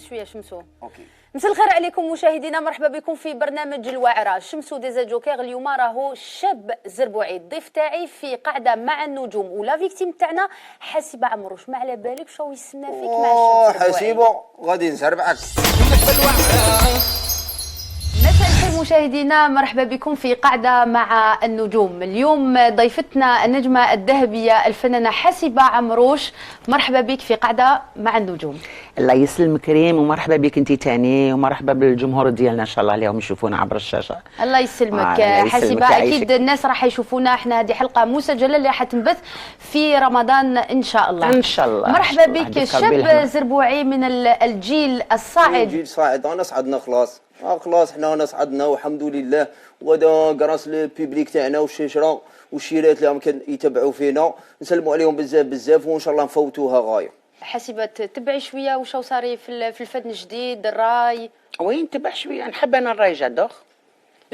بشويه شمسو. اوكي. مساء الخير عليكم مشاهدينا، مرحبا بكم في برنامج الواعره. شمسو ديزا جوكير. اليوم راهو شاب زربوعي الضيف تاعي في قاعده مع النجوم، ولا فيكتيم تاعنا حسيبه عمروش. ما على بالك شو يستنى فيك مع الشاب زربوعي؟ حسيبه غادي نزربعك. مساء الخير مشاهدينا، مرحبا بكم في قاعدة مع النجوم. اليوم ضيفتنا النجمة الذهبية الفنانة حسيبة عمروش. مرحبا بك في قاعدة مع النجوم. الله يسلمك كريم، ومرحبا بك انت تاني، ومرحبا بالجمهور ديالنا ان شاء الله اليوم يشوفونا عبر الشاشة. الله يسلمك. الله يسلمك حسيبة يعيشك. اكيد الناس راح يشوفونا، احنا هذه حلقة مسجلة اللي حتنبث في رمضان ان شاء الله. ان شاء الله. مرحبا بك شاب زربوعي من الجيل الصاعد. الجيل الصاعد، انا صعدنا خلاص. خلاص حنا صعدنا والحمد لله، وهذا كراس البيبليك تاعنا والشجره والشيرات اللي راهم يتبعوا فينا، نسلموا عليهم بزاف بزاف، وان شاء الله نفوتوها غايه. حسيبة تبعي شويه وش صار في الفن الجديد، الراي؟ وين نتبع شويه، نحب انا الراي جادور.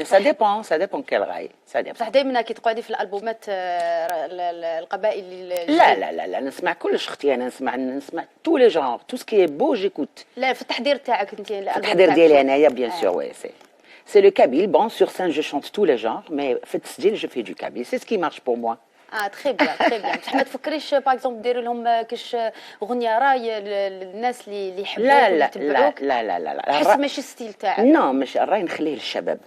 سا ديبون كيل راي، سا ديبون. بصح دائما كي تقعدي في الالبومات القبائل لا نسمع كلش اختي، انا نسمع تو لي جونر، تو سكي بو جيكوت. لا في التحضير تاعك انت، التحضير ديالي انايا بيان سور وي سي لو كابيل. بون سور سان جو شونت تو لي جونر، مي في التسجيل جو في دو كابيل، سي سكي مارش بور موا. تري بيان. بصح ما تفكريش باغ اكزومبل ديروا لهم كاش اغنيه راي للناس اللي يحبوك ويتبعوك؟ لا حس ماشي ستيل تاعك. نو ماشي الراي، نخليه للشباب.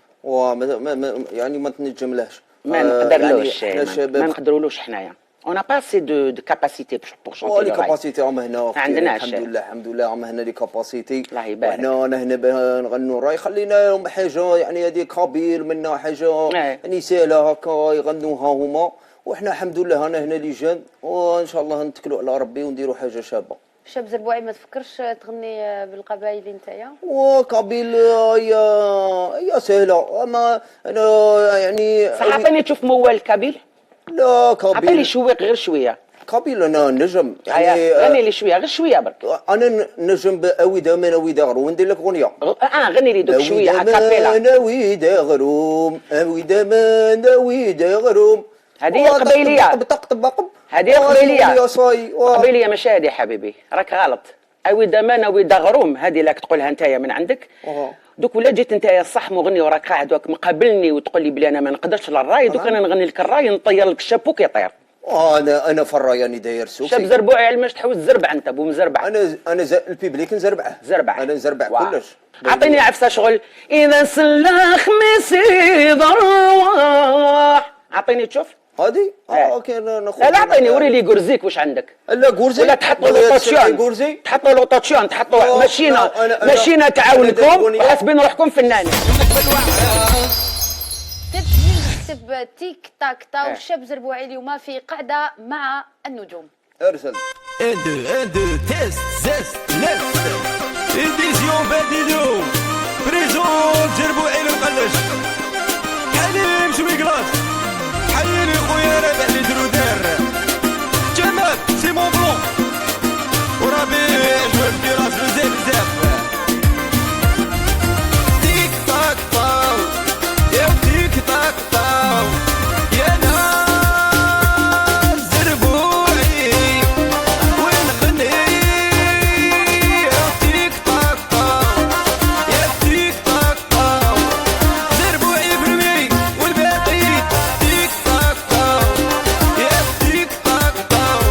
يعني ما تنجملهش، ما نقدرلوش، ما نقدرولوش حنايا. On n'a pas assez de capacité pour chanter لي le rail. كاباسيتي راهم هنا، عندناش. الحمد لله راهم هنا لي كاباسيتي. الله يبارك. وحنا هنا باه نغنوا الراي، خلينا لهم حاجه يعني هذه قبيل منا حاجه يعني سهله هكا يغنوها هما، وحنا الحمد لله انا هنا لي جان، وان شاء الله نتكلوا على ربي ونديروا حاجه شابه. شاب زربوعي ما تفكرش تغني بالقبائل نتايا؟ وقبيل هي سهله، اما انا يعني صح. عطيني تشوف موال كابيل. لا قبيل عطيني شويق غير شويه. قبيل انا نجم يعني غني لي شويه غير شويه برك. انا نجم باويدا من اويدا غروم، وندير لك اغنيه. غني لي دوك شويه اكابيلا. اويدا غروم، اويدا من اويدا غروم. هذه قبيليه. هذه قبيليه. قبيليه ماشي هذه حبيبي، راك غلط. اويدا من اويدا غروم هذه راك تقولها نتايا من عندك. دوك ولا جيت نتايا صح مغني وراك قاعد وراك مقابلني وتقول لي بلي انا ما نقدرش للراي، دوك انا نغني لك الراي نطير لك الشابو كيطير. انا في الراي راني داير سوق. شاب زربوعي علماش تحوس زربع انت بو مزربع. انا البيبليك نزربعه. انا نزربع كلش. عطيني عفسه شغل. اذا سلا خميسي ضرواح. عطيني تشوف هادي. اوكي لا عطيني وري لي غورزيك واش عندك. لا غورزي ولا تحطوا لوطوتشيون. تحطوا لوطوتشيون، تحطوا ماشينا تعاونكم حاسبين روحكم فنانين. تكتب تيك تاك تا والشاب زربوعي اليوم في قاعده مع النجوم. ارسل. ادو تيست زيست ليست اديسيون بادي اليوم بريزون زربوعي المقلش حليم شويكلاس. حييني خويا رابح لي درودار جمال سيمون بلون وربيع جواب في راس بزاف. تيك تاك طاو يا تيك تاك طاو يا ناس زربوعي وين غني يا تيك تاك طاو يا تيك تاك طاو زربوعي برمي والباقي تيك تاك طاو يا تيك تاك طاو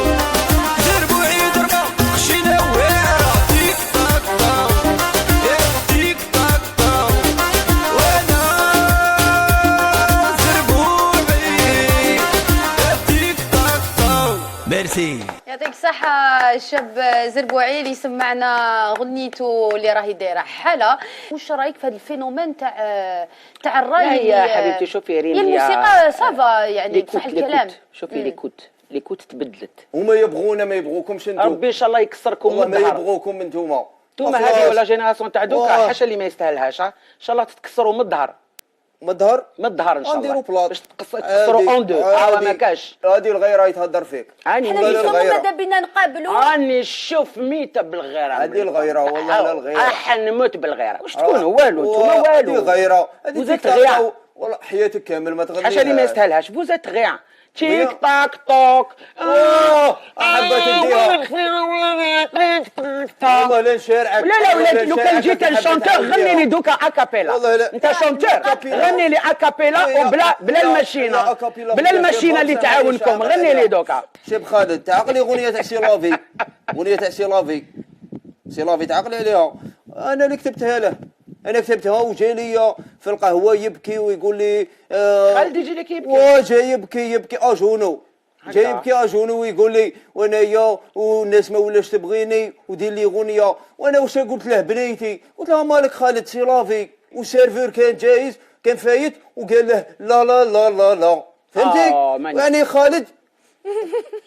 زربوعي ضربة خشينا واعرة تيك تاك طاو يا تيك تاك طاو وانا زربوعي يا تيك تاك طاو. ميرسي. يعطيك الصحة الشاب زربوعي اللي سمعنا غنيته اللي راهي دايرة حالة. واش رايك في هذا الفينومين تاع الراي؟ يا حبيبتي شوفي ريم، هي الموسيقى صافا يعني صح الكلام. شوفي ليكوت تبدلت. هما يبغونا ما يبغوكمش انتم. ربي ان شاء الله يكسركم والله من ما الظهر. يبغوكم انتوما. انتوما هذه ولا جينيراسيون تاع دوكا حاشا اللي ما يستاهلهاش. ان شاء الله تتكسروا من الظهر. من الظهر ان شاء الله. باش تكسروا اون دو. ما كاش. هذه الغيره يتهدر فيك. هاني ماذا بينا نقابلوا. راني نشوف ميته بالغيره. هذه الغيره والله لا الغيره. نموت بالغيره. واش تكونوا والو انتوما والو. هذه الغيره هذه تغيا والله حياتك كامل ما تغنيش. حاشا اللي ما يستاهلهاش. فوزا تغيا تيك تاك توك. حبت تديها والله لا نشارعك. لا ولا لو كان جيت شونتور غني لي دوكا اكابيلا. والله لا. انت شونتور غني لي اكابيلا وبلا الماشينه، بلا الماشينه اللي تعاونكم، غني لي دوكا. شيب خالد تعقلي اغنيه تاع سي لافي، اغنيه تاع سي لافي، سي لافي تعقلي عليها. انا اللي كتبتها له، انا كتبتها وجا لي في القهوه يبكي ويقول لي خالد يجي لك يبكي. وجا يبكي اجونو، جاي يبكي اجونو ويقول لي وانايا والناس ما ولاش تبغيني ودير لي اغنيه. وانا واش قلت له بنيتي؟ قلت له مالك خالد سي لافي، والسيرفور كان جايز كان فايت وقال له لا لا لا لا لا، فهمتي؟ يعني خالد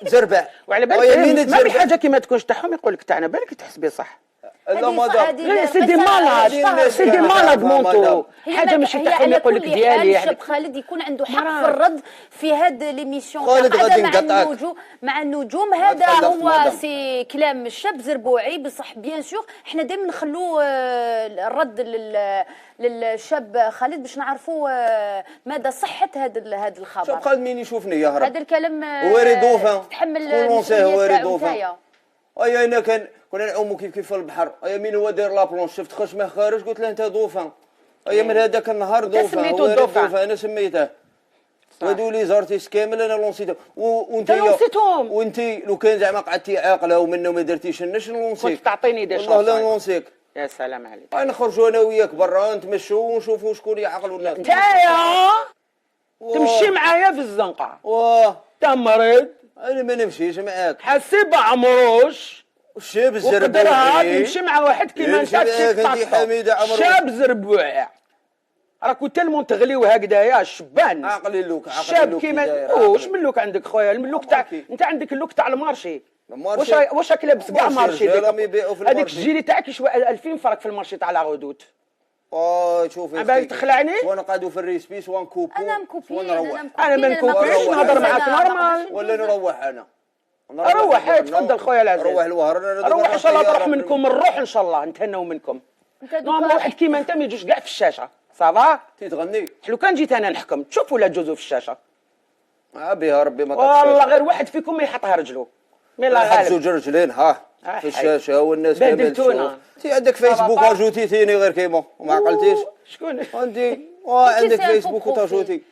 زربع وعلى بالك ما بحاجه كي ما تكونش تاعهم يقول لك تاعنا، بالك تحسبي صح. لا سيدي مالاد، سيدي مالاد مونتو، حاجه ماشي تاعهم يقول لك ديالي. الشاب خالد يكون عنده حق في الرد في هاد ليميسيون خالد غادي نقطعك مع النجوم. هذا هو سي كلام الشاب زربوعي. بصح بيان سور احنا دائما نخلوه الرد للشاب خالد باش نعرفوا مدى صحه هذا الخبر. شاب خالد مين يشوفني يا هرب هذا الكلام واري دوفان تحمل واري دوفان. اي انا كنا نعوموا كيف في البحر. اي مين هو داير لابلونش شفت خشمه خارج قلت له انت دوفان. اي من هذاك النهار دوفان، سميتو دوفان. انا سميته. هادو لي زارتيست كامل انا لونسيتهم. وانت لونسيتهم وانت لو كان زعما قعدتي عاقله ومنه ما درتيش النش نلونسيك. كنت تعطيني دي والله لا نلونسيك. يا سلام عليك. نخرجوا انا وياك برا نتمشوا ونشوفوا شكون يعقل ولا نتايا تمشي معايا في الزنقه. واه انت مريض. انا ما نمشيش معاك. حسيب عمروش الشاب الزربوعي تمشي مع واحد كيما انت شاب زربوعي. راكو تلمون تغليو هكذايا الشبان عقلي اللوك شاب كيما واش من لوك عندك خويا؟ الملوك تاع انت عندك اللوك تاع المارشي. واش راك لابس كاع مارشي؟ هذيك الجيلي تاعك يشوى 2000 فرق في المارشي تاع لا غودوت. شوفي عبالك تخلعني؟ سواء نقعدوا في الريسبي سواء نكوبو. انا مكوبي انا ما نكوبيش نهضر معاك نورمال. ولا نروح انا روح تفضل خويا العزيز. روح الوهر روح ان شاء الله تروح منكم الروح ان شاء الله نتهناو منكم. نورمال واحد كيما انت ما يجوش كاع في الشاشه صافا. تغني لو كان جيت انا نحكم تشوف ولا تجوزوا في الشاشه. بها ربي ما والله غير واحد فيكم ما يحطها رجلو مي لا غالب. زوج رجلين في الشاشه والناس كامل تشوف. انت عندك فيسبوك اجوتيتيني غير كيما وما عقلتيش. شكون انت عندك فيسبوك وتاجوتي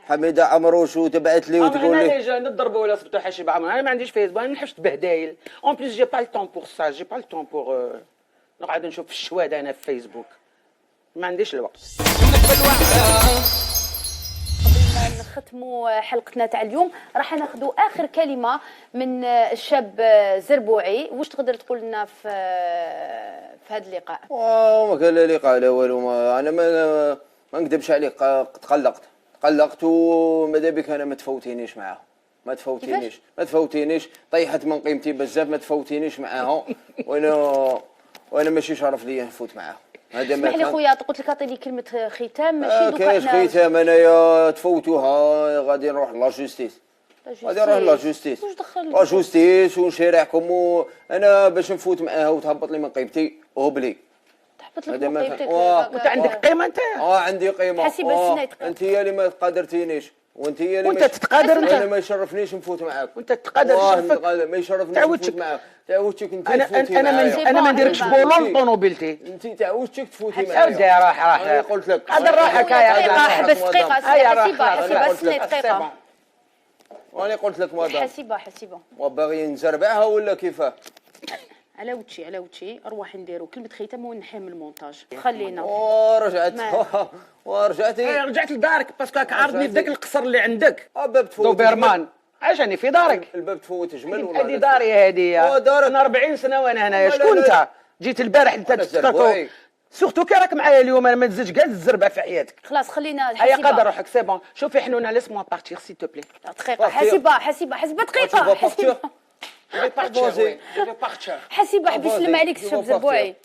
حميده عمروش وتبعت لي وتقول لي انا جاي نضربوا ولا صبتو حشي بعمر. انا ما عنديش فيسبوك، انا نحبش بهدايل. اون بليس جي با لو طون بور سا، جي با لو طون بور نقعد نشوف في الشواد انا في فيسبوك، ما عنديش الوقت. نختموا حلقتنا تاع اليوم راح ناخذوا اخر كلمه من الشاب زربوعي. واش تقدر تقول لنا في هذا اللقاء؟ ما كان لا لقاء لا والو. انا ما نكذبش عليك، تقلقت وماذا بك انا ما تفوتينيش معاها. ما تفوتينيش طيحت من قيمتي بزاف. ما تفوتينيش معاها وانا ماشي شرف ليا نفوت معاها. هذا اسمح لي خويا قلت لك اعطيني كلمه ختام ماشي دوكا كاش ختام. انايا تفوتوها غادي نروح لا جوستيس. لا جوستيس ونشارعكم. انا باش نفوت معاها وتهبط لي من قيمتي وهبلي تحبط لك من قيمتك. وانت عندك قيمه انت؟ عندي قيمه. حسيبه انت هي اللي ما قادرتينيش وانت هي اللي وانت تتقادر. انت انا ما يشرفنيش نفوت معاك وانت تتقادر. ما يشرفنيش نفوت معاك. تعودتك انت تفوتي معايا. انا ما نديركش بولون طونوبيلتي. انت تعودتك تفوتي معايا. اودي راح انا قلت لك هذا راحك. هيا بس دقيقه حسيبه دقيقه. وانا قلت لك ماذا حسيبه وباغي نزربعها ولا كيفاه؟ على وجهي اروح نديرو كلمه ختام ونحيها من المونتاج. خلينا ورجعتي رجعت لدارك باسكو عارضني في ذاك القصر اللي عندك باب تفوت دوبرمان. عشاني في دارك الباب تفوت جمل ولا هذه داري هذه. انا 40 سنه وانا هنايا. شكون انت؟ جيت البارح انت تستركو سورتو كي راك معايا اليوم. انا ما تزيدش كاع الزربه في حياتك. خلاص خلينا هيا قادر روحك سي بون. شوفي حنونه ليسموا بارتير سي تو بلي. دقيقه حسيبه دقيقه حسيبه حبي يسلم عليك الشاب زربوعي.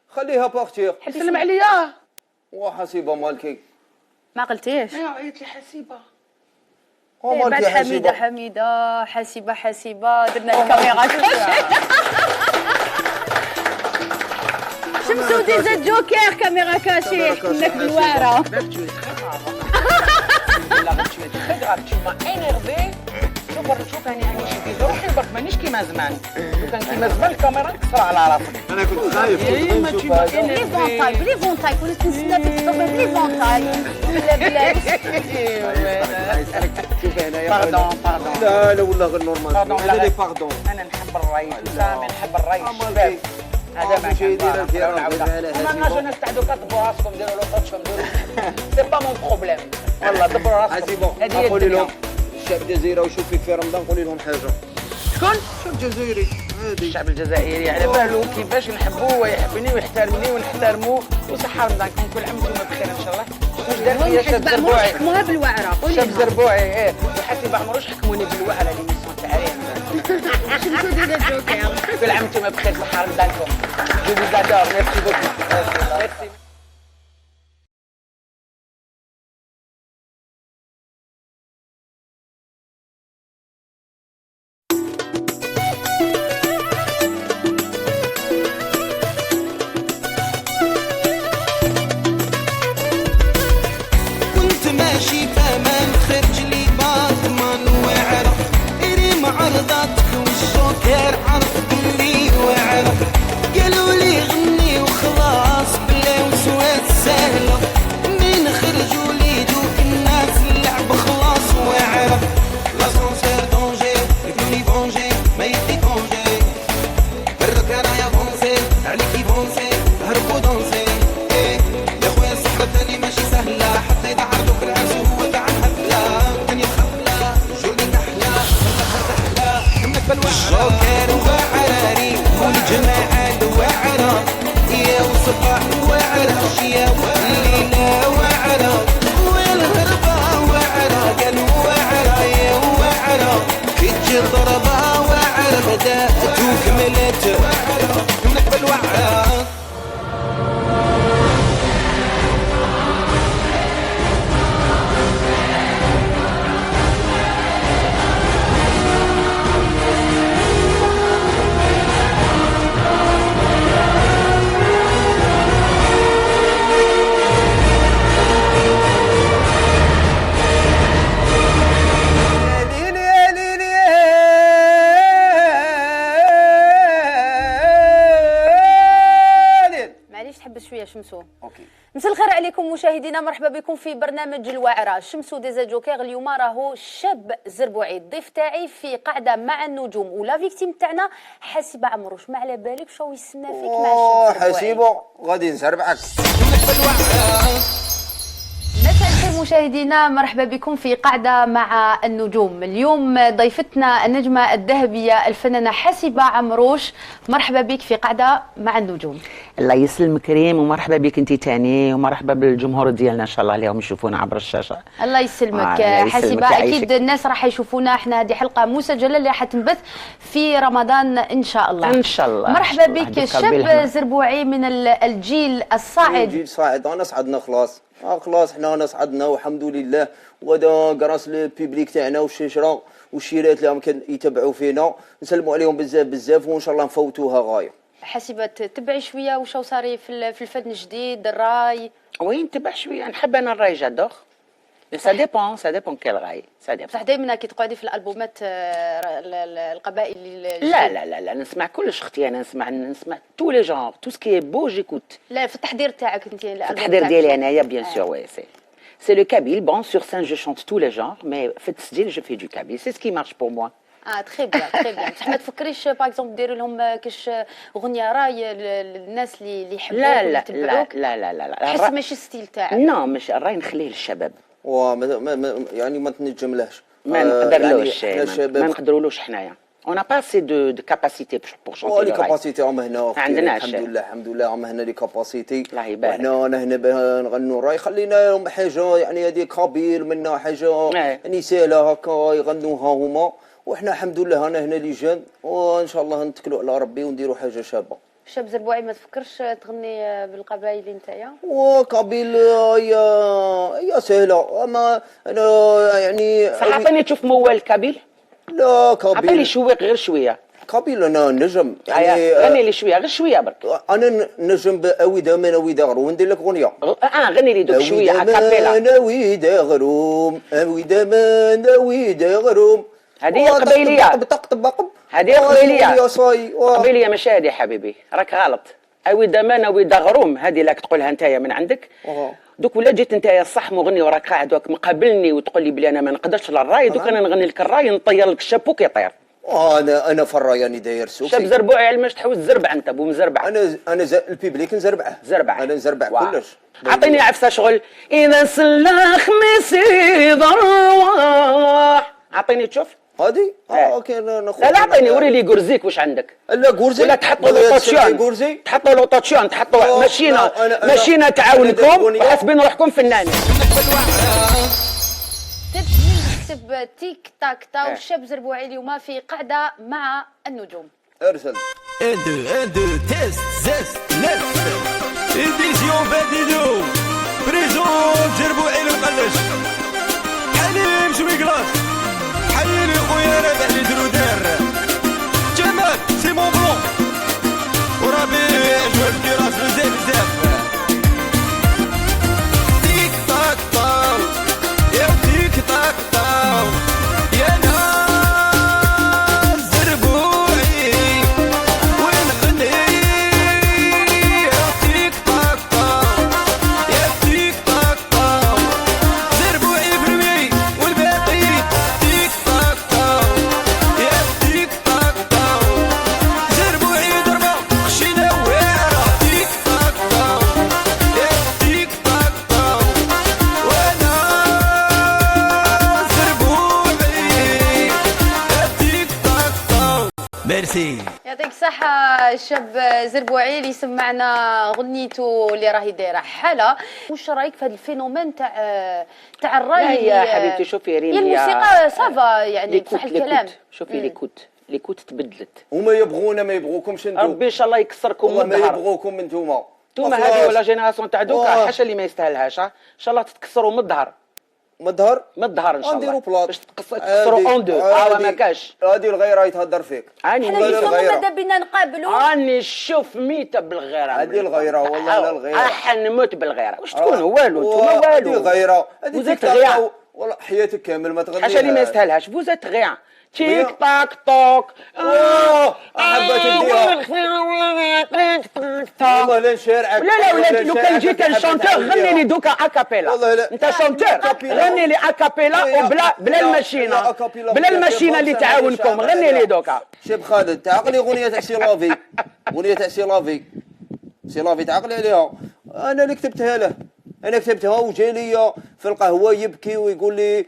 خليها بارتير. يسلم عليا. وحسيبه مالكي ما قلتيش؟ ايوا عيط لي حسيبه. بعد حميده حسيبه درنا الكاميرا شمسو ديزا جوكر كاميرا كاشي حناك بالواعره. لا tu es très grave, tu m'as énervé. تصور شوف هاني شوفي روحي برك مانيش كيما زمان لو كان كيما زمان الكاميرا كسر على راسك. انا كنت خايف بلي فونتاي كنت نستنى فيك تصور بلي فونتاي بلا شوفي هنايا باردون لا والله غير نورمال هذا باردون. انا نحب الري سامي نحب الري الشباب هذا ما كاين انا نجي نستعدوا كتبوا راسكم ديروا له فوتشهم ديروا سي با مون بروبليم والله دبروا راسكم. هذه هي الدنيا. الشعب الجزائري وشوف فيك في رمضان قولي لهم حاجه. شكون؟ الشعب الجزائري هادي الشعب الجزائري على بالو كيفاش نحبوه ويحبني ويحترمني ونحترموه وصحة رمضانكم كل عام وانتم بخير ان شاء الله. واش دار فيا شاب زربوعي؟ حكموها بالوعره قولي شاب زربوعي وحسيب عمروش حكموني بالوعره ليميسيون تاع شمسو ديال الجوكر. كل عام وانتم بخير صحة رمضانكم. جو فوز ادور ميرسي بوكو. ميرسي. كنت ماشي بامان خرج لي باطمان وعرف إريم عرضتك والشوكر عرف بلي وعرف قالوا لي غني وخلاص بلا وسوات سهلة من خرجوا لي دوك الناس اللعب خلاص وعرف لاسانسير دونجي يكوني فونجي ما يدي كونجي برك رايا فونسي عليكي فونسي هربوا دونسي يا خويا الصحة تاني ماشي سهلة حتى إذا عرضوك العرس هو تاع الحفلة الدنيا خفلة جولي نحلة تحلى همك بالوعرة الجوكر وعراري والجماعة الوعرة يا وصباح وعرة يا والليلة وعرة والهربة وعرة قالوا وعرة يا وعرة كي تجي الضربة وعرة بدأت وكملت همك بالوعرة. معليش تحبس شويه شمسو. اوكي. مساء الخير عليكم مشاهدينا، مرحبا بكم في برنامج الواعره. شمسو ديزا جوكر اليوم راهو شاب زربوعي الضيف تاعي في قاعده مع النجوم ولا فيكتيم تاعنا حسيبه عمروش. ما على بالك شو يسنى فيك مع الشاب زربوعي. حسيبه غادي نسربعك. مساء الخير مشاهدينا، مرحبا بكم في قاعدة مع النجوم. اليوم ضيفتنا النجمة الذهبية الفنانة حسيبة عمروش. مرحبا بك في قاعدة مع النجوم. الله يسلمك ريم ومرحبا بك انت تاني ومرحبا بالجمهور ديالنا ان شاء الله اليوم يشوفونا عبر الشاشة. الله يسلمك حسيبة. اكيد الناس راح يشوفونا، احنا هذه حلقة مسجلة اللي راح تنبث في رمضان ان شاء الله. ان شاء الله. مرحبا بك شاب زربوعي من الجيل الصاعد. الجيل الصاعد انا صعدنا خلاص. خلاص حنا صعدنا والحمد لله، وهذا كراس البيبليك تاعنا والشجره والشيرات اللي كان يتبعوا فينا، نسلموا عليهم بزاف بزاف وان شاء الله نفوتوها غايه. حسيبة تبعي شويه واش صاري في الفن الجديد الراي؟ وين نتبع شويه، نحب انا الراي جادور. سا ديبون كيل راي سا ديبون. بصح دائما كي تقعدي في الالبومات القبائل لا نسمع كلش اختي، انا نسمع تو لي جونر تو سكي بو جيكوت. لا في التحضير تاعك انت التحضير ديالي انايا بيان سور وي سي لو كابيل. بون سور سين جو شونت تو لي جونر مي في التسجيل جو في دو كابيل سي سكي مارش بور موا. تري بيان بصح ما تفكريش باغ اكزومبل ديروا لهم كاش اغنيه راي للناس اللي يحبوك ويتبعوك؟ لا حس ماشي ستيل تاعك. نو مش الراي نخليه للشباب. يعني ما تنجملهش، ما نقدرلوش يعني ما نقدرولوش حنايا. On n'a pas assez de capacité pour chanter. لي كاباسيتي راهم هنا عندناش. الحمد لله راهم هنا لي كاباسيتي. الله يبارك. انا هنا باه نغنوا راي خلينا لهم حاجه يعني هذه كابيل منا حاجه يعني سهله هكا يغنوها هما، وحنا الحمد لله انا هنا لي جان وان شاء الله نتكلوا على ربي ونديروا حاجه شابه. شاب زربوعي ما تفكرش تغني بالقبائل نتايا؟ وكابيل هي سهله، اما انا يعني صحافني تشوف موال كابيل؟ لا كابيل عطيني شويق غير شويه. كابيل انا نجم يعني غني لي شويه غير شويه برك. انا نجم باويدا من اويدا غروم ندير لك اغنيه. غني لي دوك شويه اكابيلا. اويدا غروم اويدا من اويدا غروم هذه قبيليه هذه قبيليه ماشي هذه حبيبي، راك غلط. اوي دمان اوي دغروم هذه راك تقولها نتايا من عندك. دوك ولا جيت نتايا صح مغني وراك قاعد وراك مقابلني وتقول لي بلي انا ما نقدرش للراي، دوك انا نغني لك الراي نطير لك الشابو كيطير. انا في الراي راني داير سوكسي. شاب زربوعي علماش تحوس زربع انت بو مزربع. انا البيبليك نزربعه. انا نزربع كلش. عطيني عفسه شغل. اذا سلا خميسي ضرواح. عطيني تشوف هادي اوكي لا اعطيني وري لي غورزيك واش عندك. لا غورزي ولا تحطوا لوطاسيون تحطوا لوطاسيون تحطوا ماشينا تعاونكم وحاسبين روحكم فنانين. نكتب تيك تاك تا والشاب زربوعي اليوم في قعده مع النجوم. ارسل اندو تيست زيست لف اديسيون فاديدو بريزون زربوعي المقلش حليم شوي كلاس حييني خويا رابح لي درودير جمال سي مون بلون وربيع جوج كراس بزاف بزاف تيك تاك طاو يا تيك تاك طاو يا ناس زربوعي وين غني يا تيك تاك طاو يا تيك تاك طاو زربوعي برمي والباقي تيك تاك طاو يا تيك تاك طاو زربوعي ضربة خشينا واعرة تيك تاك طاو يا تيك تاك طاو وانا زربوعي يا تيك تاك طاو. ميرسي. يعطيك الصحة الشاب زربوعي اللي سمعنا غنيته اللي راهي دايرة حالة. واش رايك في هذا الفينومين تاع الراي؟ يا حبيبتي شوفي ريم، هي الموسيقى صافا يعني صح الكلام. شوفي ليكوت تبدلت. هما يبغونا ما يبغوكمش انتم. ربي ان شاء الله يكسركم والله ما يبغوكم انتوما. انتوما هذه ولا جينيراسيون تاع دوكا حاشا اللي ما يستاهلهاش. ان شاء الله تتكسروا من الظهر. من الظهر ان شاء الله. نديروا بلاط باش تكسروا اون دو. ما كاش. هادي الغيره يتهدر فيك. حنا ماذا بينا نقابلوا. راني نشوف ميته بالغيره. هادي الغيره والله لا الغيره. حنموت بالغيره. واش تكونوا والو انتوما والو. هادي الغيره. فوزات غيا. والله حياتك كامل ما تغنيش. حاشا اللي ما يستاهلهاش. فوزات غيا. تيك تاك توك. حبات نديها. والله لا نشارعك. لا لو كان جيت شونتور غني لي دوكا اكابيلا. انت شونتور غني لي اكابيلا بلا الماشينه. بلا الماشينه اللي تعاونكم غني لي دوكا. شيب خالد تعقلي اغنيه تاع سي لافي. اغنيه تاع سي لافي. سي لافي تعقلي عليها. انا اللي كتبتها له. انا كتبتها وجا لي في القهوه يبكي ويقول لي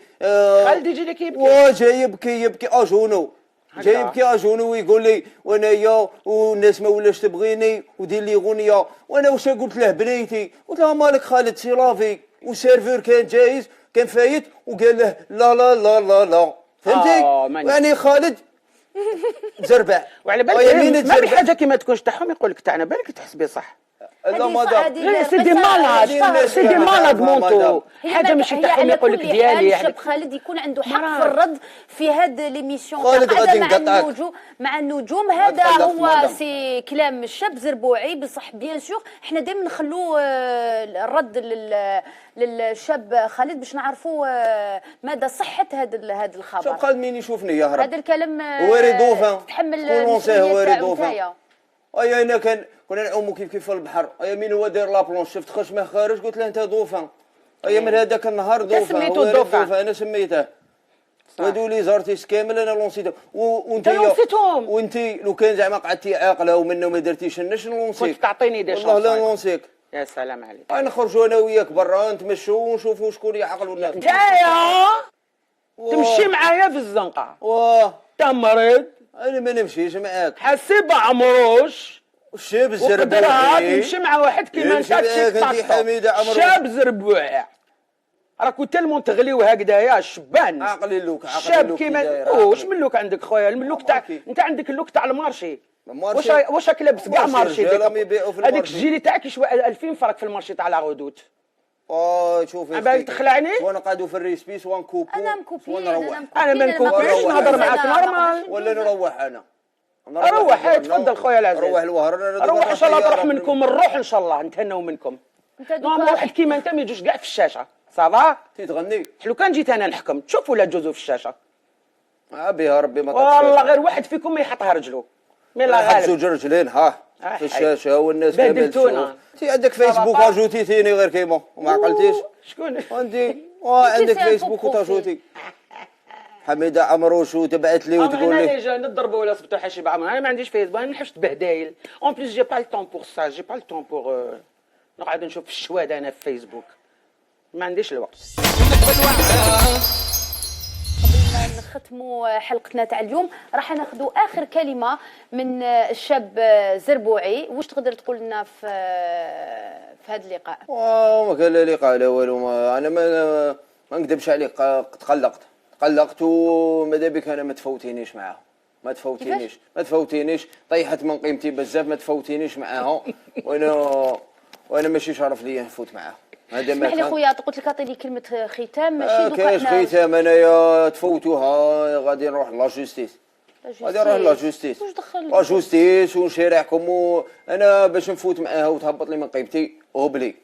خالد يجي لك يبكي. جاي يبكي اجونو. جاي يبكي اجونو ويقول لي وانايا والناس ما ولاش تبغيني ودير لي اغنيه. وانا واش قلت له بنيتي؟ قلت له مالك خالد سي لافي. والسيرفور كان جايز كان فايت وقال له لا لا لا لا لا. فهمتي؟ يعني خالد زربع. وعلى بالك ما في حاجه كيما تكونش تاعهم يقول لك تاعنا بالك تحسبي صح. لا مدام سي دي مالاد مونتو. حاجه ماشي تاعهم يقول لك ديالي. الشاب خالد يكون عنده حق في الرد في هذا ليميسيون مع النجوم. هذا هو سي كلام الشاب زربوعي. بصح بيان سور احنا دائما نخلوه الرد للشاب خالد باش نعرفوا مدى صحه هذا الخبر. شاب خالد مين يشوفني يهرب. هذا الكلام هو ريدوفان تحمل هو ريدوفان. اي انا كنا نعوموا كيف في البحر. اي مين هو داير لابلونش شفت خشمه خارج قلت له انت دوفان. اي من هذاك النهار دوفان. سميتو دوفان. انا سميته. هادو لي زارتيست كامل انا لونسيتهم. وانت لونسيتهم. وانت لو كان زعما قعدتي عاقله ومنه ما درتيش النش نلونسيك. كنت تعطيني دي شونس. والله لا نلونسيك. يا سلام عليك. نخرجوا انا وياك برا نتمشوا ونشوفوا شكون يعقل ولا. نتايا تمشي معايا في الزنقه. انت مريض. انا ما نمشيش معاك. حسيب عمروش. الشاب الزربوعي يمشي مع واحد كيما انت شاب زربوعي. راكو تلمون تغليو هكذايا الشبان. عقلي اللوك شاب كيما واش من لوك عندك خويا؟ اللوك تاع انت عندك اللوك تاع المارشي. واش راك لابس كاع مارشي؟ هذيك الجيلي تاعك يشوى 2000 فرق في المارشي تاع لا غودوت. شوفي باغي تخلعني؟ وانا قاعدو في الريسبيس وانكوبو. انا مكوبين. انا ما نكوبيش نهضر معاك نورمال. ولا نروح انا. روح تفضل خويا العزيز. روح الوهر. روح ان شاء الله تروح منكم الروح ان شاء الله نتهناو منكم. نورمال واحد كيما انت ما يجوش كاع في الشاشه. صافا تغني. لو كان جيت انا نحكم تشوف ولا تجوزوا في الشاشه. بها ربي ما والله غير واحد فيكم ما يحطها رجلو مي لا غالب زوج رجلين ها في الشاشه والناس كامل تشوف. انت عندك فيسبوك اجوتيتيني غير كيما وما عقلتيش شكون انت عندك فيسبوك وتاجوتي حميده عمروش وتبعت لي وتقول لي انا جاي نضربوا ولا صبتوا حاشي بعمر. انا ما عنديش فيسبوك، انا نحبش بهدايل اون بليس جي با التون بور سا، جي با التون بور نقعد نشوف في الشواد انا في فيسبوك، ما عنديش الوقت. قبل ما نختموا حلقتنا تاع اليوم راح ناخذوا اخر كلمه من الشاب زربوعي. واش تقدر تقول لنا في هذا اللقاء؟ ما كان لا لقاء لا والو. انا ما نكذبش عليك، تقلقت وماذا بك انا ما تفوتينيش معاهم، ما تفوتينيش طيحت من قيمتي بزاف، ما تفوتينيش معاهم. وانا ماشي شرف ليا نفوت معاهم. هذا اسمح لي خويا، قلت لك اعطيني كلمه ختام ماشي دوكا كاش ختام انايا تفوتوها غادي نروح لا جوستيس، لا جوستيس ونشارعكم. انا باش نفوت معاها وتهبط لي من قيمتي وهبلي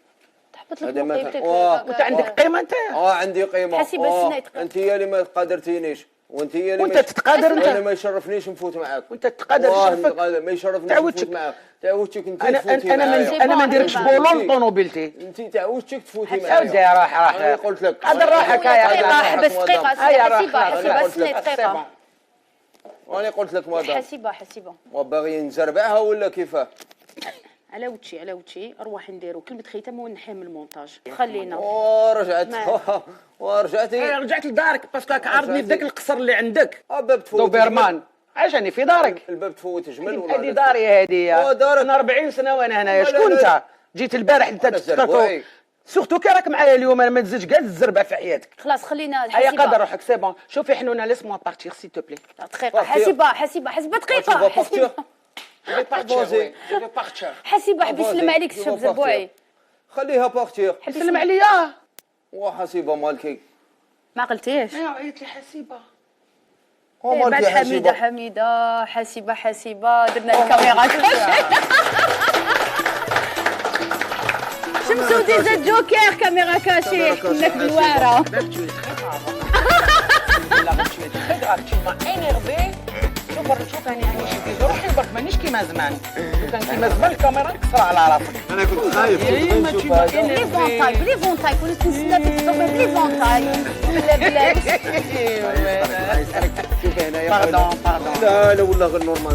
تحبط لك من قيمتك. وانت عندك قيمه انت؟ عندي قيمه. حسيب السنه انت هي اللي ما قدرتينيش، وانت هي اللي وانت تتقادر. انا ما يشرفنيش نفوت معاك، وانت تتقادر تشرفك ما يشرفنيش نفوت معاك. تعودتك انت تفوتي انا ما نديركش بولون طونوبيلتي. انت تعودتك تفوتي معايا. اودي راح انا قلت لك قدر روحك يا بس دقيقه حسيبه وانا قلت لك ماذا حسيبه وباغي نزربعها ولا كيفاه؟ على وجهي نروح نديرو كلمه ختام ونحي من المونتاج. خلينا رجعت لدارك باسكو عارضني في ذاك القصر اللي عندك باب تفوت دوبرمان. عشاني في دارك الباب تفوت جمل والله. هذه داري هذه. انا 40 سنه وانا هنايا. شكون انت؟ جيت البارح انت تذكرتو سورتو كي راك معايا اليوم. انا ما تزيدش كاع الزربه في حياتك. خلاص خلينا هيا قدر روحك سي بون. شوفي حنونه ليسموا بارتير سي تو بلي. دقيقه حسيبه دقيقه حسيبه حبي يسلم عليك الشاب زربوعي. خليها بارتير. سلم عليا. وحسيبه مالكي ما قلتيش؟ ايوا عيط لي حسيبه. بعد حميده حسيبه درنا الكاميرا شمسو ديزا جوكر كاميرا كاشي حناك بالواره. شوف انا شديت روحي برك مانيش كيما زمان. لو كان كيما زمان الكاميرا نكسر على راسك. انا كنت خايف نشوفها. بلي فونتاي كنت نستنى تتصور بلي فونتاي بلا شوف هنايا باردون لا والله غير نورمال.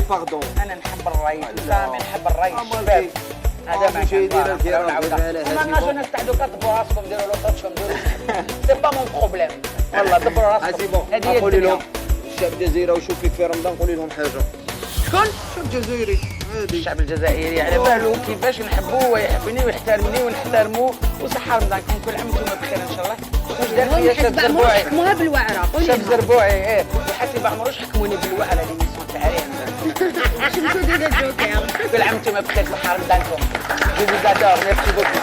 باردون انا نحب الري سامي، نحب الري الشباب. هذا ما كاين انا نجي نفتح دوكا دبروا راسكم ديروا لوطاتشكم ديروا سي با مون بروبليم والله. دبروا راسكم. هذه هي الدنيا. الشعب الجزائري وشوف فيك في رمضان قولي لهم حاجه. شكون؟ الشعب الجزائري عادي. الشعب الجزائري على بالو كيفاش نحبوه ويحبني ويحترمني ونحترموه. وصحة رمضانكم كل عام وانتم بخير ان شاء الله. واش دار فيا الشاب زربوعي؟ حكموها بالوعره. الشاب زربوعي وحسيب عمروش حكموني بالوعره اللي نسمع تاعي. شمسو ديزا جوكر. كل عام وانتم بخير. صحة رمضانكم. جو فوز ادور. ميرسي بوكو.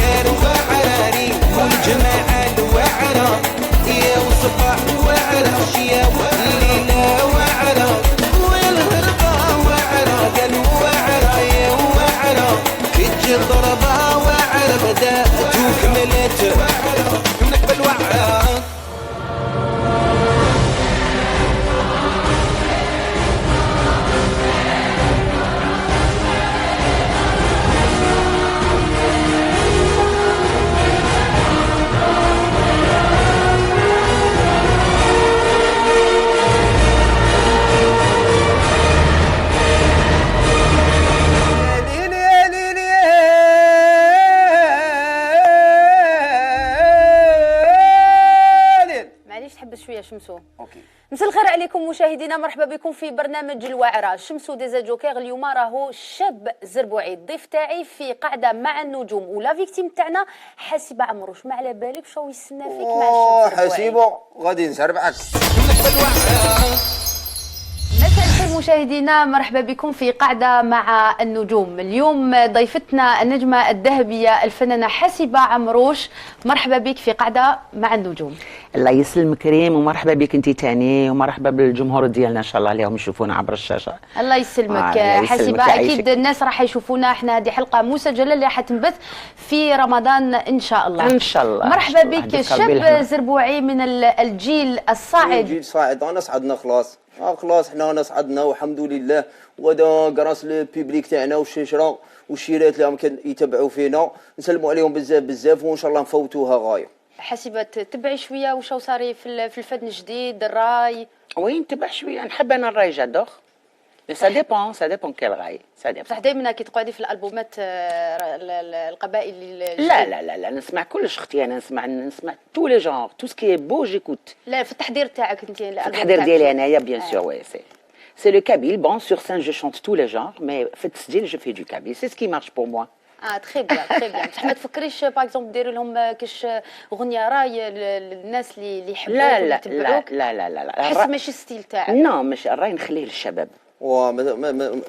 الشوكر وعراري والجماعة الوعرة يا وصباح وعرة يا والليلة وعرة والهربة وعرة قالوا وعرة يا وعرة كي تجي الضربة وعرة بدأت وكملت منك بالوعرة شويه شمسو. مساء الخير عليكم مشاهدينا، مرحبا بكم في برنامج الواعره. شمسو ديزا جوكير اليوم راهو شاب زربوعي الضيف تاعي في قاعده مع النجوم، ولا فيكتيم تاعنا حسيبه عمروش. ما على بالك شو يستنى فيك مع الشاب زربوعي؟ حسيبه غادي نسربعك. مساء الخير مشاهدينا، مرحبا بكم في قاعدة مع النجوم. اليوم ضيفتنا النجمة الذهبية الفنانة حسيبة عمروش. مرحبا بك في قاعدة مع النجوم. الله يسلمك ريم، ومرحبا بك انت تاني، ومرحبا بالجمهور ديالنا ان شاء الله اليوم يشوفونا عبر الشاشة. الله يسلمك حسيبة. اكيد الناس راح يشوفونا، احنا هذه حلقة مسجلة اللي راح تنبث في رمضان ان شاء الله. ان شاء الله. مرحبا بك شاب زربوعي من الجيل الصاعد. الجيل الصاعد، انا صعدنا خلاص. خلاص حنا صعدنا والحمد لله، وهذا كراس البيبليك تاعنا والشجره والشيرات اللي كان يتبعوا فينا، نسلموا عليهم بزاف بزاف وان شاء الله نفوتوها غايه. حسيبة تبعي شويه وشو صاري في الفن الجديد الراي؟ وين نتبع شويه، نحب انا الراي جادوغ، سا ديبون كيل راي، سا ديبون. بصح دائما كي تقعدي في الالبومات القبائل لا لا لا لا، نسمع كلش اختي، انا نسمع تو لي جونغ، تو سكي بو جيكوت. لا في التحضير تاعك انت التحضير ديالي انايا بيان سور وي سي لو كابيل. بون سور سين جو شونت تو لي جونغ، مي في التسجيل جو في دو كابيل، سي سكي مارش بور موا. تري بيان تري بيان. بصح ما تفكريش باغ اكزومبل ديري لهم كاش اغنيه راي للناس اللي يحبوك ويتبعوك؟ لا لا لا لا، حس ماشي ستيل تاعك. نو ماشي الراي، نخليه للشباب.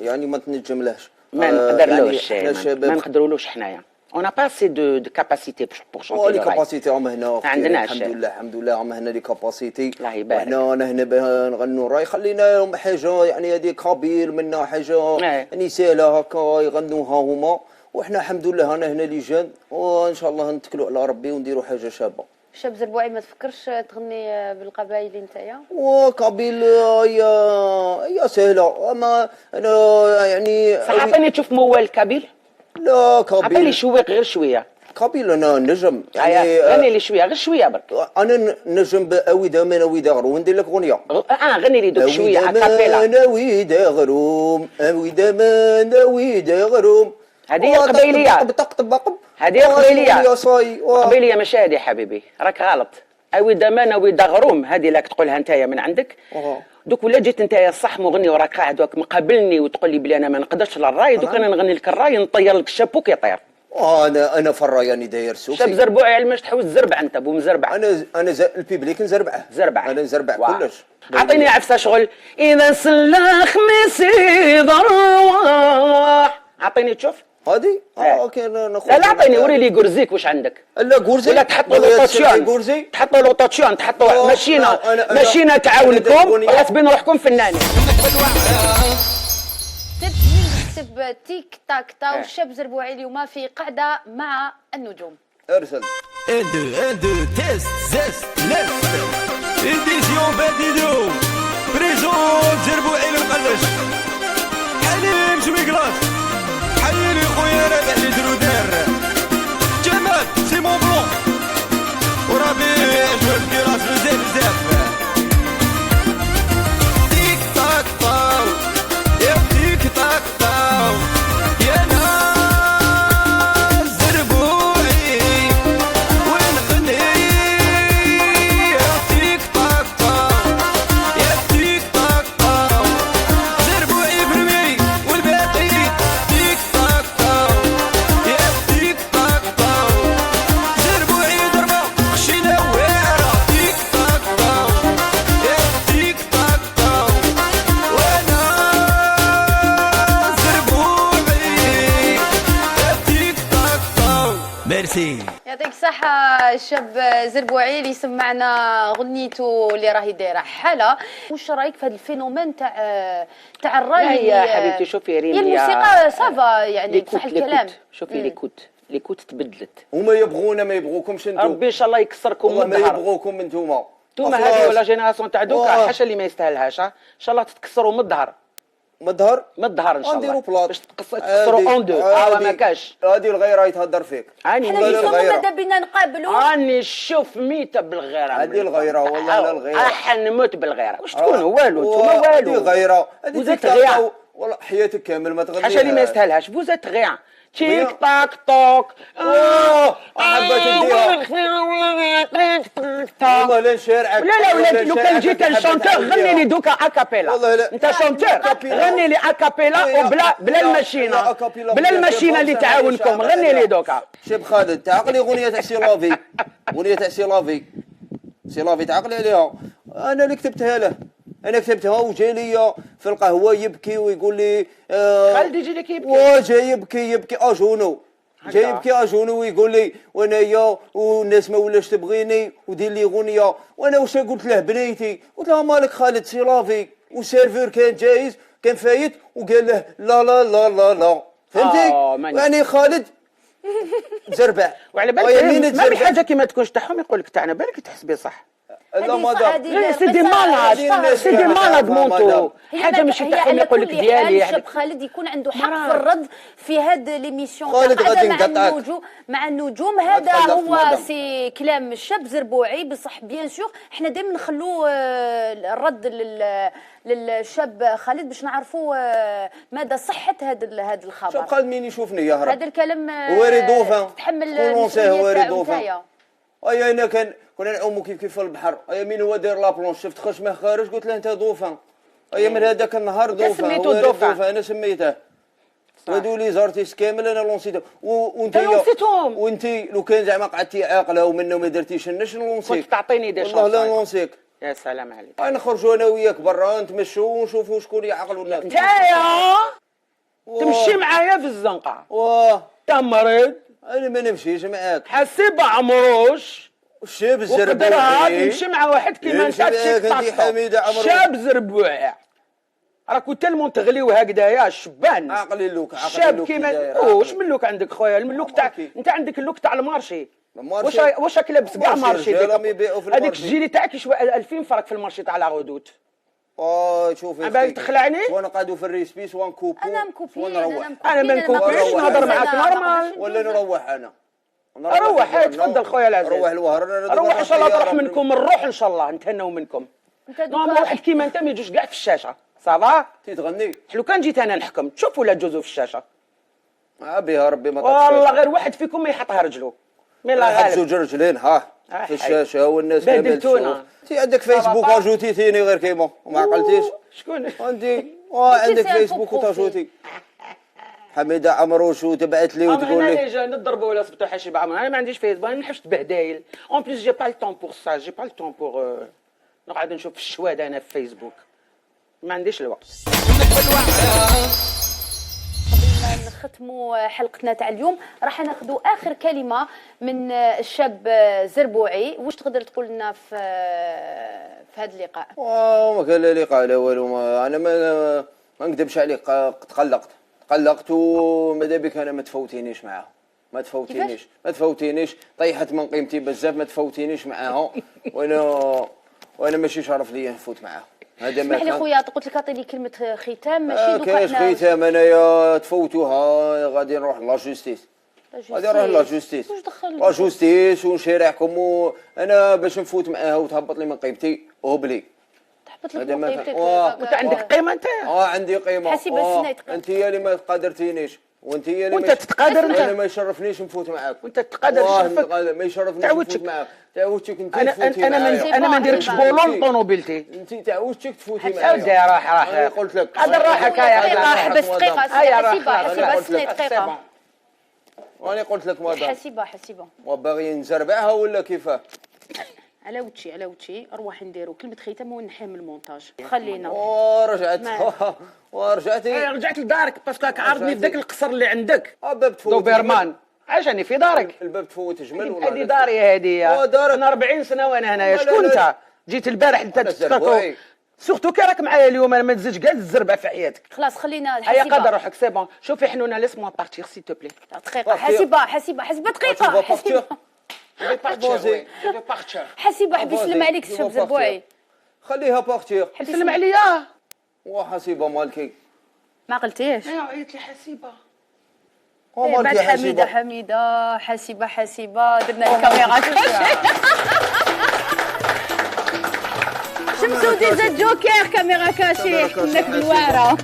يعني ما تنجملهش، ما نقدرلوش، ما نقدرولوش حنايا. On n'a pas assez de capacité pour chanter. لي كاباسيتي راهم هنا، عندناش الحمد لله راهم هنا لي كاباسيتي. الله يبارك. انا هنا باه نغنوا راي، خلينا لهم حاجه يعني هذه قبيل منا حاجه يعني سهله هكا يغنوها هما، وحنا الحمد لله انا هنا لي جان، وان شاء الله نتكلوا على ربي ونديروا حاجه شابه. شاب زربوعي ما تفكرش تغني بالقبائل نتايا؟ وقبيل هي سهله، اما انا يعني صح. عطيني تشوف موال كابيل. لا قبيل عطيني شويق غير شويه. قبيل انا نجم يعني غني لي شويه غير شويه برك. انا نجم باوي داما ناوي داغروم، ندير لك اغنيه. غني لي دوك شويه اكابيلا. ناوي داغروم اوي داما ناوي داغروم. هذه قبيليه، هذه قبيليه قبيليه ماشي هذه حبيبي، راك غلط. اوي داما ناوي داغروم هذه راك تقولها نتايا من عندك. دوك ولا جيت نتايا صح مغني وراك قاعد وراك مقابلني وتقول لي بلي انا ما نقدرش للراي، دوك انا نغني لك الراي نطير لك الشابو كيطير. انا في الراي راني داير سوسي. شاب زربوعي علماش تحوس زربع انت بو مزربع. انا البيبليك نزربعه. انا نزربع كلش. عطيني عفسه شغل اذا سلا خميسي ضرواح. عطيني تشوف هادي اوكي ناخذ. لا عطيني وري لي غورزيك واش عندك. لا غورزي ولا تحطوا لوطاسيون، تحطوا لوطاسيون، تحطوا ماشينا تعاونكم وحاسبين روحكم فنانين. تكتب تيك تاك تا والشاب زربوعي اليوم في قاعده مع النجوم. ارسل اندو تيست زيست لف اديسيون باديدو بريزون زربوعي المقلش حليم شويكلاس حيلي خويا رابح لي درودار جمال سيمون بلون وربيع جوج كيراس بزاف بزاف. تيك تاك طاو يا تيك تاك طاو يا ناس زربوعي وين غني يا تيك تاك طاو يا تيك تاك طاو زربوعي برمي والباقي تيك تاك طاو يا العسيل. يعطيك الصحة الشاب زربوعي اللي سمعنا غنيته اللي راهي دايرة حالة. واش رايك في هذا الفينومين تاع الراي؟ لا يا حبيبتي شوفي ريم، هي الموسيقى صافا يعني بصح الكلام. شوفي ليكوت تبدلت. هما يبغونا ما يبغوكمش انتم. ربي ان شاء الله يكسركم والله من ما الظهر. يبغوكم انتوما. انتوما هذه ولا جينيراسيون تاع دوكا حاشا اللي ما يستاهلهاش. ان شاء الله تتكسروا من الظهر. من الظهر ان شاء الله باش تكسروا اون دو. ما كاش هذه الغيره يتهدر فيك. حنا ماذا بينا نقابلوا. راني نشوف ميته بالغيره. هذه الغيره والله لا الغيره. نموت بالغيره. واش تكون والو نتوما والو. هذه غيره هذه والله حياتك كامل ما تغنيش. حاشا اللي ما يستاهلهاش. فوزات غيا تيك تاك توك. حبات نديها والله لا نشارعك. لا لو كان جيت الشونتور غني لي دوكا اكابيلا. انت شونتور غني لي اكابيلا وبلا الماشينه. بلا الماشينه اللي تعاونكم غني لي دوكا. شيب خالد تعقلي اغنيه تاع سي لافي. اغنيه تاع سي لافي تعقلي عليها. انا اللي كتبتها له. انا كتبتها وجاي لي في القهوه يبكي ويقول لي خالد يجي لك يبكي. جاي يبكي اجونو. جاي يبكي اجونو ويقول لي وانايا والناس ما ولاش تبغيني ودير لي اغنيه. وانا واش قلت له بنيتي؟ قلت له مالك خالد سي لافي. والسيرفور كان جايز كان فايت وقال له لا لا لا لا لا. فهمتي؟ يعني خالد زربع. وعلى بالك ما حاجه كيما تكونش تاعهم يقول لك تاعنا بالك تحسبي صح. لا مدام سي دي مالاد مونتو. حاجه ماشي تاعهم يقول لك ديالي. الشاب خالد يكون عنده حق في الرد في هذه ليميسيون مع النجوم. هذا هو سي كلام الشاب زربوعي. بصح بيان سور احنا دائما نخلوه الرد للشاب خالد باش نعرفوا مدى صحه هذا الخبر. شوف خالد مين يشوفني يهرب. هذا الكلام هو ريدوفان تحمل المسؤوليه. انا كنا نعوموا كيف في البحر. مين هو داير لابلونش شفت خشمه خارج قلت له انت دوفان. من هذاك النهار دوفان انا سميته. هادو لي زارتيست كامل انا لونسيتهم. وانت لو كان زعما قعدتي عاقله ومنه ما درتيش النش نلونسيك. كنت تعطيني دي شونس. والله لا نلونسيك. يا سلام عليك. نخرجوا انا وياك برا نتمشوا ونشوفوا شكون يعقل ولا لا. نتايا تمشي معايا في الزنقه. انت مريض. انا ما نمشيش معاك. حسيب عمروش الشاب الزربوعي تمشي مع واحد كيما انت شاب زربوعي. راكو تلمون تغليو هكذايا الشبان. عقلي اللوك شاب كيما واش من لوك عندك خويا؟ اللوك تاع انت عندك اللوك تاع المارشي. واش راك لابس كاع مارشي هذيك الجيلي تاعك يشوى 2000 فرق في المارشي تاع لا غودوت. شوفي باغي تخلعني. وانا قاعدو في الريسبيس وانكوبو. انا مكوبي. انا ما نكوبيش نهضر معاك نورمال. ولا نروح انا. روح تفضل خويا العزيز. روح الوهر. روح ان شاء الله تروح منكم الروح ان شاء الله نتهناو منكم. نورمال واحد كيما انت ما يجوش كاع في الشاشه صافا. تتغني لو كان جيت انا نحكم تشوف ولا تجوزوا في الشاشه. بها ربي ما والله غير واحد فيكم ما يحطها رجلو. مي لا غالب زوج رجلين في الشاشه والناس كامل تشوف. انت عندك فيسبوك اجوتيتيني غير كيما وما عقلتيش. شكون انت عندك فيسبوك وتاجوتي. حميده عمروش وتبعت لي وتقول لي انا نضربوا ولا صبتوا حشيب عمرو. انا ما عنديش فيسبوك. انا ما نحبش تبهدايل. اون بليس جي با لو طون بور سا. جي با لو طون بور نقعد نشوف الشواد انا في فيسبوك. ما عنديش الوقت. نختموا حلقتنا تاع اليوم. راح ناخذوا اخر كلمه من الشاب زربوعي. واش تقدر تقول لنا في هذا اللقاء؟ ما كان لا لقاء لا والو. انا ما نكذبش عليك. تقلقت وماذا بك انا ما تفوتينيش معاها. ما تفوتينيش. طيحت من قيمتي بزاف. ما تفوتينيش معاها. وانا ماشي شرف ليا نفوت معاها. هذا ما اسمح لي خويا قلت لك اعطيني كلمه ختام ماشي دوكا. كاينش ختام. انايا تفوتوها غادي نروح لا جوستيس. لا جوستيس ونشارعكم. انا باش نفوت معاها وتهبط لي من قيمتي وهبلي. تهبط لك من قيمتك. وانت عندك قيمه انت. عندي قيمه. حاسب السنه انت هي اللي ما قادرتينيش. وانت هي اللي وانت تتقادر. انا ما يشرفنيش نفوت معاك. وانت تتقادر ما يشرفنيش نفوت معاك. تعودتك انت تفوتي انا ما نديركش بولون طونوبيلتي. انت تعودتك تفوتي معايا. يا راح قلت لك هذا راحك يا حبس دقيقه. حسيبها سنه دقيقه. وانا قلت لك مدام حسيبها وباغي نزربعها ولا كيفاه؟ على وجهي ارواح نديروا كلمه ختام ونحيها من المونتاج. خلينا ورجعتي رجعت لدارك باسكو راك عارضني في ذاك القصر اللي عندك باب تفوتي دوبرمان. عجني في دارك الباب تفوت جمل ولا هذه داري هذه دارك. انا 40 سنه وانا هنايا. لا، شكون لا، لا. انت جيت البارح انت الزربوعي. سورتو كي راك معايا اليوم انا ما تزيدش كاع الزربه في حياتك. خلاص خلينا هيا الحسيبه. قدر روحك سي بون. شوفي حنونه ليسموا بارتير سي تو بلي. دقيقه حسيبه دقيقه حسيبه حسيبه حبي يسلم عليك الشاب زربوعي. خليها بارتير. سلم عليا. وحسيبه مالكي ما قلتيش ايوا عيط لي حسيبه. بعد حميده حسيبه درنا الكاميرا شمسو ديزا جوكر كاميرا كاشي حنك بالواره.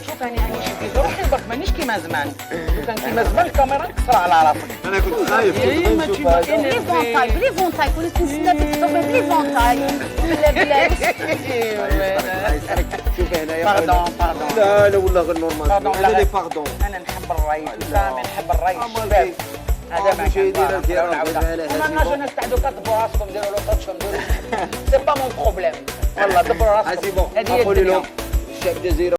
شوف انا شديت روحي برك مانيش كيما زمان. لو كان كيما زمان الكاميرا نكسر على راسك. انا كنت خايف بلي فونتاي كنت نستنى فيك تصور بلي فونتاي بلا شوف هنايا باردون لا والله غير نورمال. باردون لي باردون. انا نحب الري سامي نحب الري الشباب. هذا ما مشاهدينا الكرام ما نجوا نستعدوا كتبوا راسكم ديروا لو تاتشكم ديروا سي با مون بروبليم والله دبروا راسكم. هذه هي الدنيا. الشعب الجزيرة